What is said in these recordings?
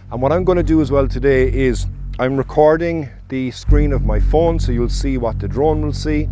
And what I'm going to do as well today is I'm recording the screen of my phone, so you'll see what the drone will see.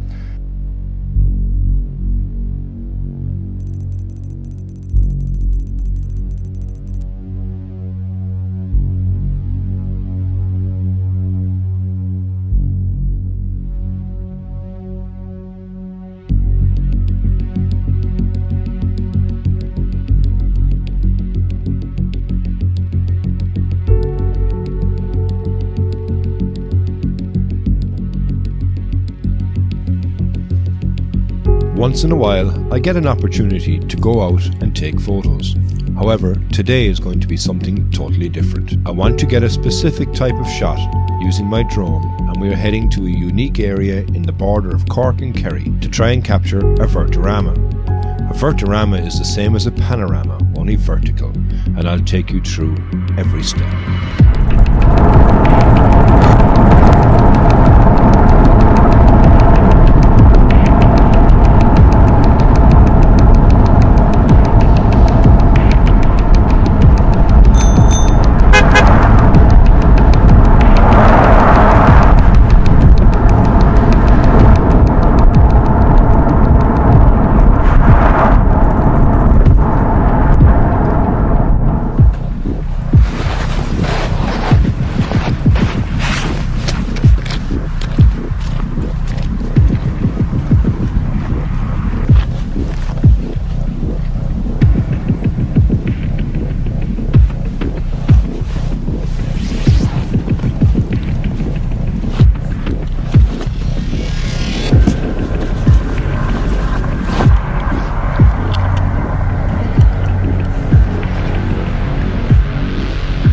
Once in a while, I get an opportunity to go out and take photos. However, today is going to be something totally different. I want to get a specific type of shot using my drone, and we are heading to a unique area in the border of Cork and Kerry to try and capture a Vertorama. A Vertorama is the same as a panorama, only vertical, and I'll take you through every step.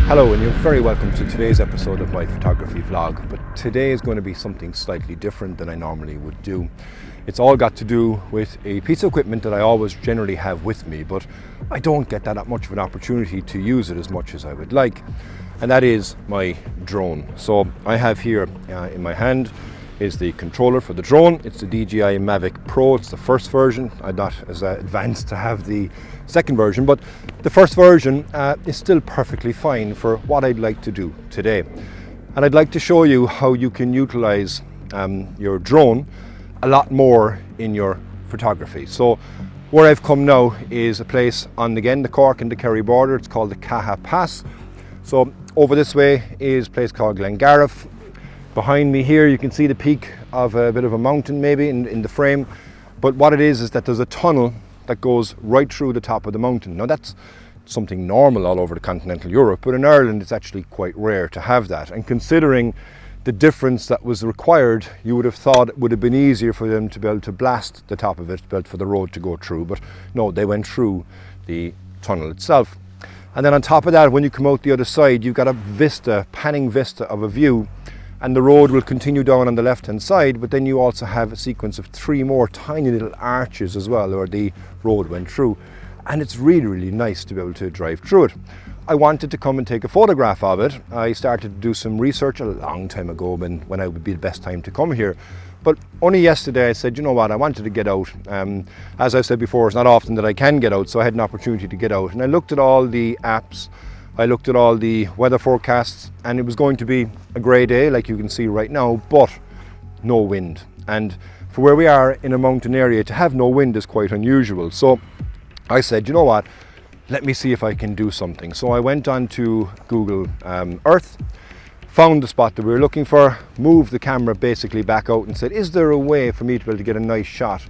Hello, and you're very welcome to today's episode of my photography vlog, but today is going to be something slightly different than I normally would do. It's all got to do with a piece of equipment that I always generally have with me, but I don't get that much of an opportunity to use it as much as I would like, and that is my drone. So I have here in my hand is the controller for the drone. It's the Dji Mavic Pro. It's the first version. I'm not as advanced to have the second version, but the first version is still perfectly fine for what I'd like to do today. And I'd like to show you how you can utilize your drone a lot more in your photography. So where I've come now is a place on, again, the Cork and the Kerry border. It's called the Caja Pass. So over this way is a place called Glengarriff. Behind me here you can see the peak of a bit of a mountain maybe in the frame, but what it is that there's a tunnel that goes right through the top of the mountain. Now that's something normal all over the continental Europe, but in Ireland it's actually quite rare to have that, and considering the difference that was required, you would have thought it would have been easier for them to be able to blast the top of it, to be able for the road to go through, but no, they went through the tunnel itself. And then on top of that, when you come out the other side, you've got a vista, panning vista of a view, and the road will continue down on the left hand side, but then you also have a sequence of 3 more tiny little arches as well where the road went through, and it's really nice to be able to drive through it. I wanted to come and take a photograph of it. I started to do some research a long time ago when I would be the best time to come here, but only yesterday I said, you know what, I wanted to get out. As I've said before, it's not often that I can get out, so I had an opportunity to get out, and I looked at all the apps, I looked at all the weather forecasts, and it was going to be a grey day like you can see right now, but no wind. And for where we are in a mountain area, to have no wind is quite unusual. So I said, you know what, let me see if I can do something. So I went on to Google Earth, found the spot that we were looking for, moved the camera basically back out and said, is there a way for me to be able to get a nice shot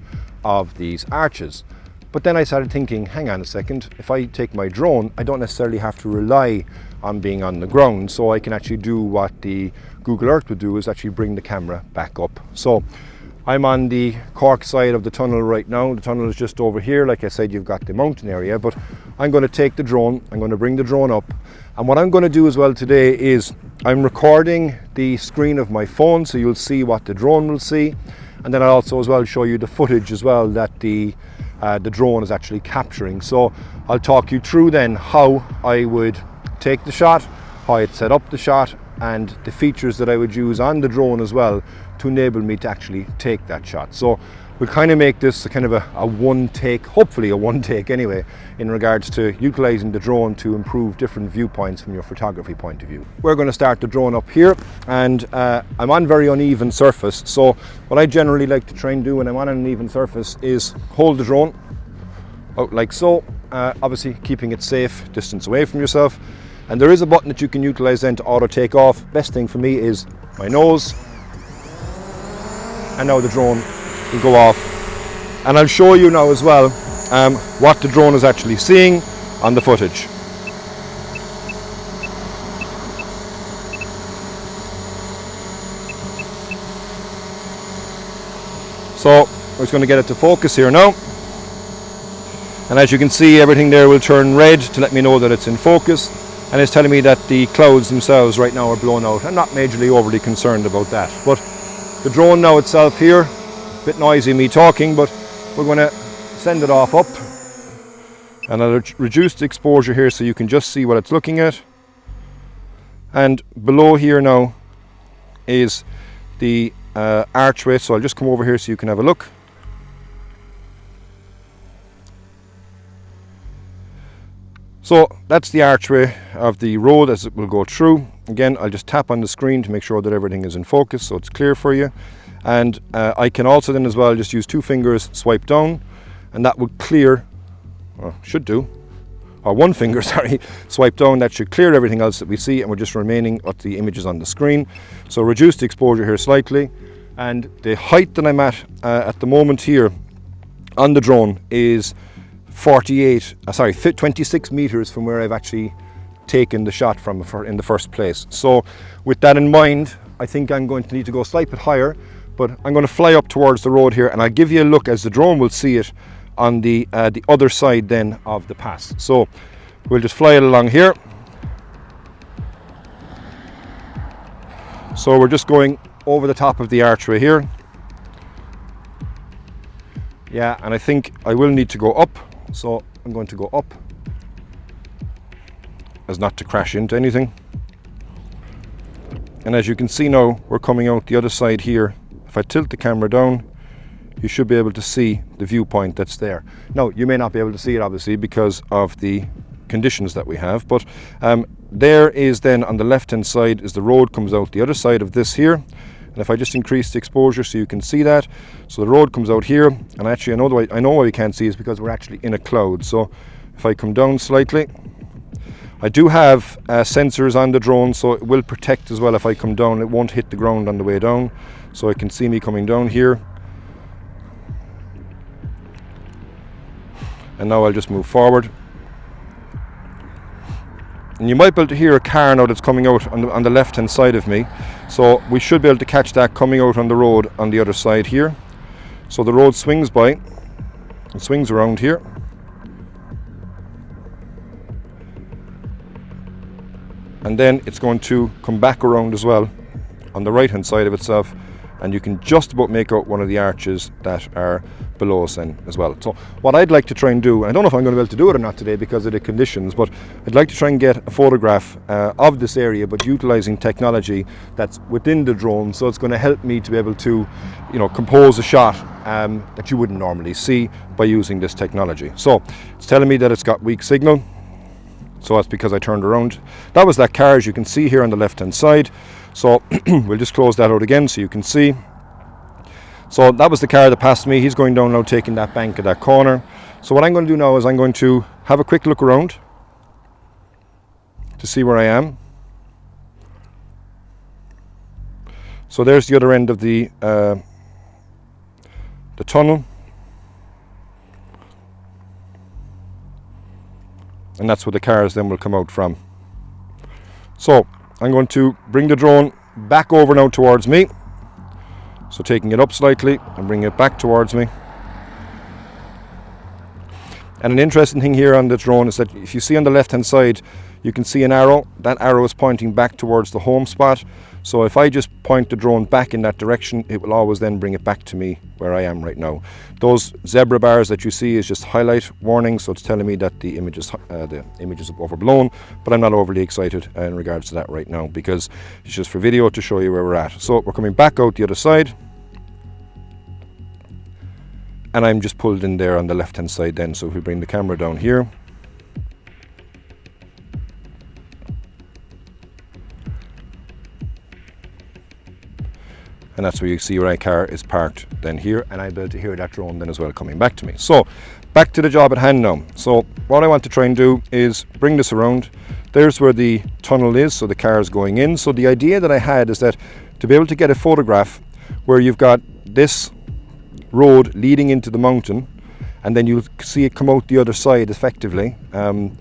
of these arches? But then I started thinking, hang on a second, if I take my drone, I don't necessarily have to rely on being on the ground, so I can actually do what the Google Earth would do, is actually bring the camera back up. So I'm on the Cork side of the tunnel right now. The tunnel is just over here. Like I said, you've got the mountain area, but I'm going to take the drone, I'm going to bring the drone up, and what I'm going to do as well today is I'm recording the screen of my phone, so you'll see what the drone will see, and then I'll also as well show you the footage as well that the drone is actually capturing. So I'll talk you through then how I would take the shot, how I'd set up the shot, and the features that I would use on the drone as well to enable me to actually take that shot. So will kind of make this a kind of a one take, hopefully a one take anyway, in regards to utilizing the drone to improve different viewpoints from your photography point of view. We're going to start the drone up here, and I'm on very uneven surface, so what I generally like to try and do when I'm on an uneven surface is hold the drone out like so, obviously keeping it safe distance away from yourself. And there is a button that you can utilize then to auto take off. Best thing for me is my nose, and now the drone will go off, and I'll show you now as well what the drone is actually seeing on the footage. So I'm just going to get it to focus here now, and as you can see, everything there will turn red to let me know that it's in focus, and it's telling me that the clouds themselves right now are blown out. I'm not majorly overly concerned about that, but the drone now itself here, a bit noisy me talking, but we're going to send it off up, and I'll reduce the exposure here so you can just see what it's looking at. And below here now is the archway, so I'll just come over here so you can have a look. So that's the archway of the road as it will go through. Again, I'll just tap on the screen to make sure that everything is in focus so it's clear for you. And I can also then as well just use 2 fingers, swipe down, and that will clear, or should do, or 1 finger, sorry, swipe down. That should clear everything else that we see, and we're just remaining at the images on the screen. So reduce the exposure here slightly, and the height that I'm at the moment here on the drone is 26 meters from where I've actually taken the shot from in the first place. So with that in mind, I think I'm going to need to go a slight bit higher, but I'm going to fly up towards the road here, and I'll give you a look as the drone will see it on the other side then of the pass. So we'll just fly it along here. So we're just going over the top of the archway here. Yeah, and I think I will need to go up. So I'm going to go up as not to crash into anything. And as you can see now, we're coming out the other side here. If I tilt the camera down, you should be able to see the viewpoint that's there. Now, you may not be able to see it obviously because of the conditions that we have, but there is then on the left hand side is the road comes out the other side of this here. And if I just increase the exposure so you can see that, so the road comes out here, and actually I know why we can't see is because we're actually in a cloud. So if I come down slightly, I do have sensors on the drone, so it will protect as well. If I come down, it won't hit the ground on the way down, so I can see me coming down here. And now I'll just move forward. And you might be able to hear a car now that's coming out on the left hand side of me, so we should be able to catch that coming out on the road on the other side here. So the road swings by, it swings around here, and then it's going to come back around as well on the right hand side of itself, and you can just about make out one of the arches that are below us then as well. So what I'd like to try and do, I don't know if I'm going to be able to do it or not today because of the conditions, but I'd like to try and get a photograph of this area, but utilizing technology that's within the drone, so it's going to help me to be able to, you know, compose a shot that you wouldn't normally see by using this technology. So it's telling me that it's got weak signal, so that's because I turned around. That was that car, as you can see here on the left hand side. So we'll just close that out again so you can see. So that was the car that passed me. He's going down now, taking that bank at that corner. So what I'm going to do now is I'm going to have a quick look around to see where I am. So there's the other end of the tunnel, and that's where the cars then will come out from. So I'm going to bring the drone back over now towards me. So taking it up slightly and bringing it back towards me. And an interesting thing here on the drone is that if you see on the left hand side, you can see an arrow. That arrow is pointing back towards the home spot. So if I just point the drone back in that direction, it will always then bring it back to me where I am right now. Those zebra bars that you see is just highlight warning, so it's telling me that the image is overblown, but I'm not overly excited in regards to that right now because it's just for video to show you where we're at. So we're coming back out the other side. and I'm just pulled in there on the left hand side then. So if we bring the camera down here, and that's where you see where my car is parked then here, and I'll be able to hear that drone then as well coming back to me. So back to the job at hand now. So what I want to try and do is bring this around. There's where the tunnel is, so the car is going in. So the idea that I had is that to be able to get a photograph where you've got this road leading into the mountain, and then you'll see it come out the other side effectively, and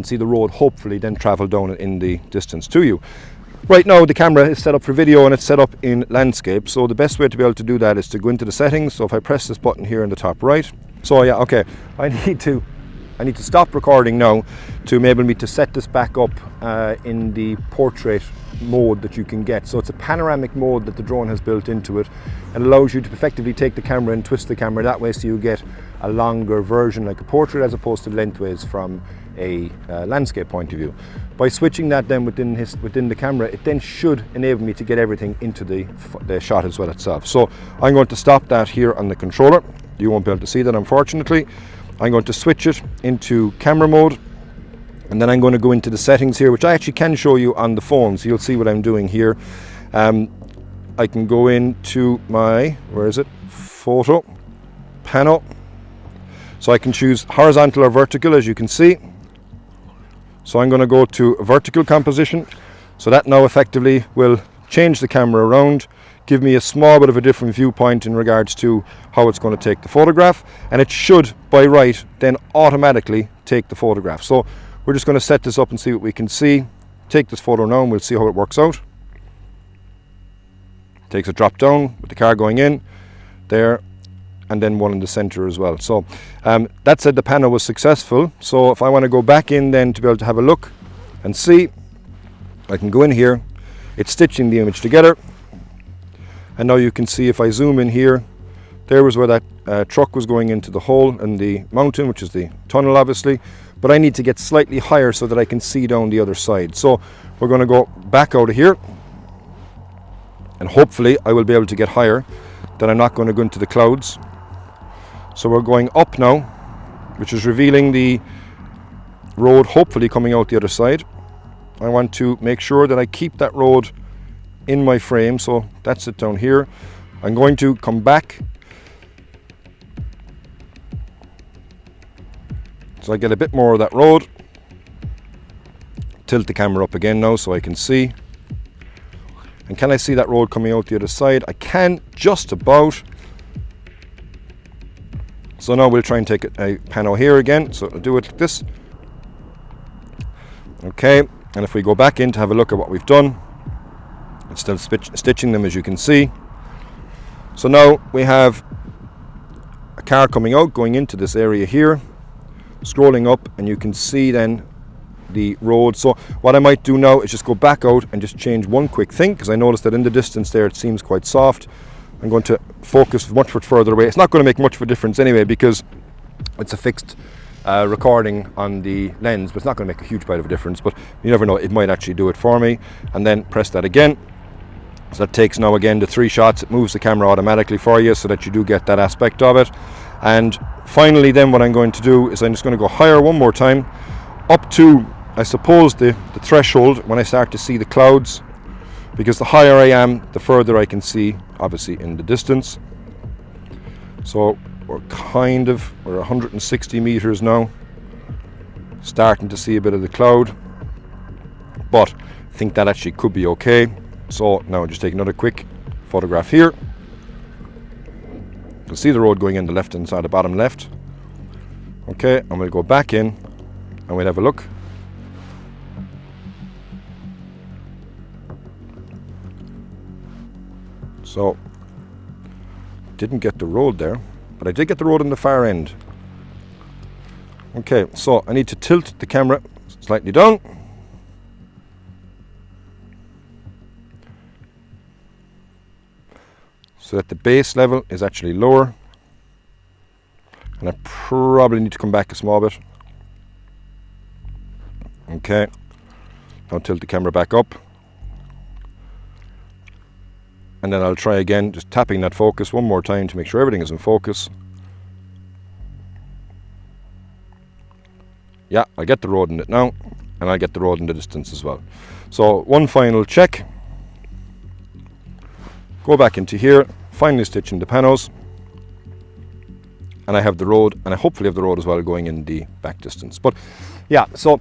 see the road hopefully then travel down in the distance to you. Right now the camera is set up for video and it's set up in landscape, so the best way to be able to do that is to go into the settings. So if I press this button here in the top right, so yeah, okay, I need to stop recording now to enable me to set this back up in the portrait mode that you can get. So it's a panoramic mode that the drone has built into it, and allows you to effectively take the camera and twist the camera that way, so you get a longer version like a portrait as opposed to lengthways from a landscape point of view. By switching that then within the camera, it then should enable me to get everything into the shot as well itself. So I'm going to stop that here on the controller. You won't be able to see that, unfortunately. I'm going to switch it into camera mode, and then I'm going to go into the settings here, which I actually can show you on the phone, so you'll see what I'm doing here. I can go into my, where is it, photo panel. So I can choose horizontal or vertical, as you can see. So I'm going to go to vertical composition. So that now effectively will change the camera around, give me a small bit of a different viewpoint in regards to how it's going to take the photograph, and it should by right then automatically take the photograph. So we're just going to set this up and see what we can see. Take this photo now and we'll see how it works out. Takes a drop down with the car going in there, and then one in the center as well. So that said, the panel was successful. So if I want to go back in then to be able to have a look and see, I can go in here. It's stitching the image together, and now you can see if I zoom in here, there was where that truck was going into the hole in the mountain, which is the tunnel obviously, but I need to get slightly higher so that I can see down the other side. So we're going to go back out of here, and hopefully I will be able to get higher, that I'm not going to go into the clouds. So we're going up now, which is revealing the road hopefully coming out the other side. I want to make sure that I keep that road in my frame, so that's it down here. I'm going to come back so I get a bit more of that road. Tilt the camera up again now so I can see. And can I see that road coming out the other side? I can, just about. So now we'll try and take a panel here again. So I'll do it like this. Okay, and if we go back in to have a look at what we've done, it's still stitching them, as you can see. So now we have a car coming out, going into this area here, scrolling up, and you can see then the road. So what I might do now is just go back out and just change one quick thing, because I noticed that in the distance there it seems quite soft. I'm going to focus much further away. It's not going to make much of a difference anyway, because it's a fixed recording on the lens, but it's not going to make a huge bit of a difference. But you never know, it might actually do it for me. And then press that again. So that takes now again the 3 shots. It moves the camera automatically for you so that you do get that aspect of it. And finally then what I'm going to do is I'm just going to go higher one more time, up to, I suppose, the threshold when I start to see the clouds, because the higher I am, the further I can see, obviously, in the distance. So we're 160 meters now, starting to see a bit of the cloud, but I think that actually could be okay. So now I'll just take another quick photograph here. You can see the road going in the left hand side, the bottom left. Okay, and we'll go back in and we'll have a look. So, didn't get the road there, but I did get the road on the far end. Okay, so I need to tilt the camera slightly down. So that the base level is actually lower. And I probably need to come back a small bit. Okay, now tilt the camera back up. And then I'll try again, just tapping that focus one more time to make sure everything is in focus. Yeah, I'll get the road in it now, and I'll get the road in the distance as well. So one final check. Go back into here, finally stitch in the panos, and I have the road, and I hopefully have the road as well going in the back distance. But yeah, so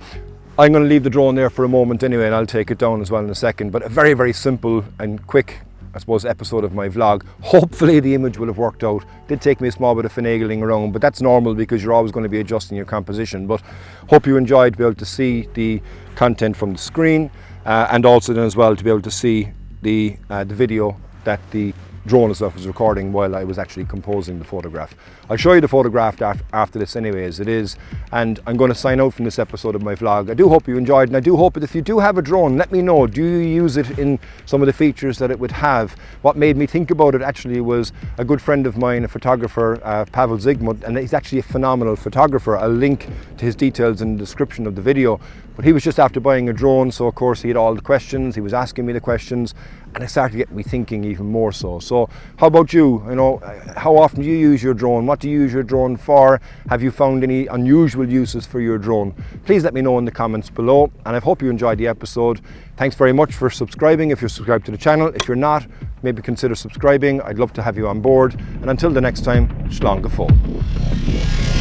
I'm going to leave the drone there for a moment anyway, and I'll take it down as well in a second. But a very, very simple and quick, I suppose, episode of my vlog. Hopefully the image will have worked out. Did take me a small bit of finagling around, but that's normal because you're always going to be adjusting your composition. But hope you enjoyed to be able to see the content from the screen, and also then as well to be able to see the video that the drone itself was recording while I was actually composing the photograph. I'll show you the photograph after this anyway, as it is, and I'm going to sign out from this episode of my vlog. I do hope you enjoyed, and I do hope that if you do have a drone, let me know. Do you use it in some of the features that it would have? What made me think about it actually was a good friend of mine, a photographer, Pavel Zygmunt, and he's actually a phenomenal photographer. I'll link to his details in the description of the video. But he was just after buying a drone, so of course he had all the questions, he was asking me the questions, and it started getting me thinking even more so. So how about you? You know, how often do you use your drone? What do you use your drone for? Have you found any unusual uses for your drone? Please let me know in the comments below, and I hope you enjoyed the episode. Thanks very much for subscribing if you're subscribed to the channel. If you're not, maybe consider subscribing. I'd love to have you on board. And until the next time, Slán go fóill.